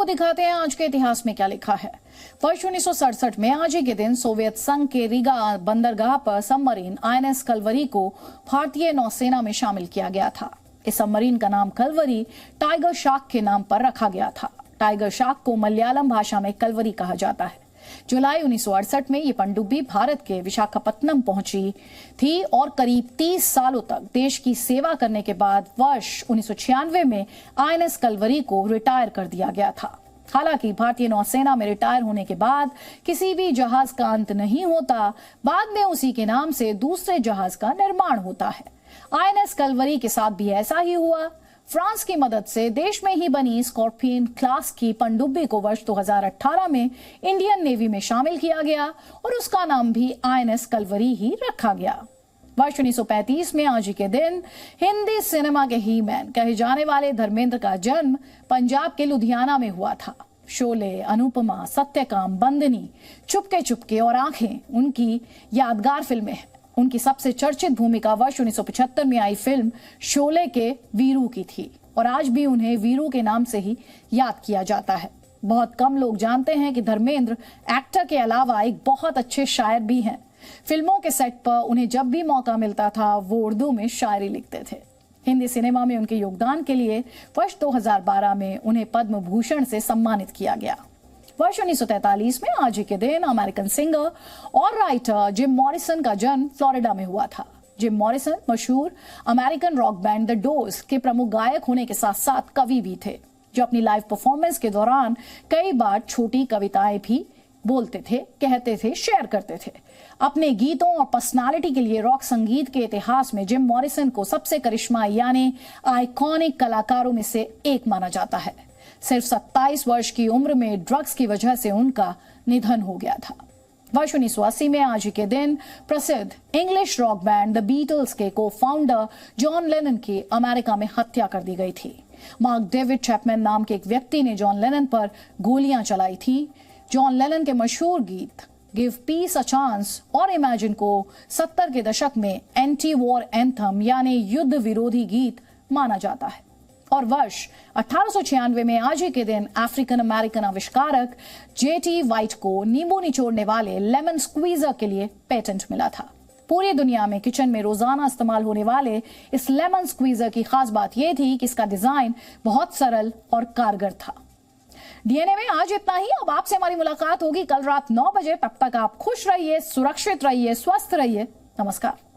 दिखाते हैं आज के इतिहास में क्या लिखा है। वर्ष 1967 में आज ही के दिन सोवियत संघ के रीगा बंदरगाह पर सबमरीन आईएनएस कलवरी को भारतीय नौसेना में शामिल किया गया था। इस सबमरीन का नाम कलवरी टाइगर शार्क के नाम पर रखा गया था। टाइगर शार्क को मलयालम भाषा में कलवरी कहा जाता है। जुलाई 1968 में ये पनडुब्बी भारत के विशाखापत्तनम पहुंची थी और करीब 30 सालों तक देश की सेवा करने के बाद वर्ष 1996 में आईएनएस कलवरी को रिटायर कर दिया गया था। हालांकि भारतीय नौसेना में रिटायर होने के बाद किसी भी जहाज का अंत नहीं होता, बाद में उसी के नाम से दूसरे जहाज का निर्माण होता है। आईएनएस कलवरी के साथ भी ऐसा ही हुआ। फ्रांस की मदद से देश में ही बनी स्कॉर्पियन क्लास की पनडुब्बी को वर्ष 2018 में इंडियन नेवी में शामिल किया गया और उसका नाम भी आईएनएस कलवरी ही रखा गया। वर्ष 1935 में आज के दिन हिंदी सिनेमा के ही मैन कहे जाने वाले धर्मेंद्र का जन्म पंजाब के लुधियाना में हुआ था। शोले, अनुपमा, सत्यकाम, बंदनी, चुपके चुपके और आंखें उनकी यादगार फिल्में हैं। उनकी सबसे चर्चित भूमिका वर्ष 1975 में आई फिल्म शोले के वीरू की थी और आज भी उन्हें वीरू के नाम से ही याद किया जाता है। बहुत कम लोग जानते हैं कि धर्मेंद्र एक्टर के अलावा एक बहुत अच्छे शायर भी हैं। फिल्मों के सेट पर उन्हें जब भी मौका मिलता था वो उर्दू में शायरी लिखते थे। हिंदी सिनेमा में उनके योगदान के लिए वर्ष 2012 में उन्हें पद्म भूषण से सम्मानित किया गया। वर्ष 1943 में आज ही के दिन अमेरिकन सिंगर और राइटर जिम मॉरिसन का जन्म फ्लोरिडा में हुआ था। जिम मॉरिसन मशहूर American rock band the doors के प्रमुख गायक होने के साथ साथ कवि भी थे, जो अपनी लाइव परफॉर्मेंस के दौरान कई बार छोटी कविताएं भी बोलते थे, कहते थे, शेयर करते थे। अपने गीतों और पर्सनालिटी के लिए रॉक संगीत के इतिहास में जिम मॉरिसन को सबसे करिश्मा यानी आइकॉनिक कलाकारों में से एक माना जाता है। सिर्फ 27 वर्ष की उम्र में ड्रग्स की वजह से उनका निधन हो गया था। वर्ष 1980 में आज के दिन प्रसिद्ध English rock band the Beatles के को फाउंडर जॉन लेनन की अमेरिका में हत्या कर दी गई थी। मार्क डेविड चैपमैन नाम के एक व्यक्ति ने जॉन लेनन पर गोलियां चलाई थी। जॉन लेनन के मशहूर गीत गिव पीस अ चांस और इमेजिन को 70 के दशक में एंटी वॉर एंथम यानी युद्ध विरोधी गीत माना जाता है। और वर्ष 1896 में आज ही के दिन अफ्रीकन अमेरिकन आविष्कारक जेटी वाइट को नींबू निचोड़ने वाले लेमन स्क्वीजर के लिए पेटेंट मिला था। पूरी दुनिया में किचन में रोजाना इस्तेमाल होने वाले इस लेमन स्क्वीजर की खास बात यह थी कि इसका डिजाइन बहुत सरल और कारगर था। डीएनए में आज इतना ही। अब आपसे हमारी मुलाकात होगी कल रात 9 बजे। तब तक आप खुश रहिए, सुरक्षित रहिए, स्वस्थ रहिए। नमस्कार।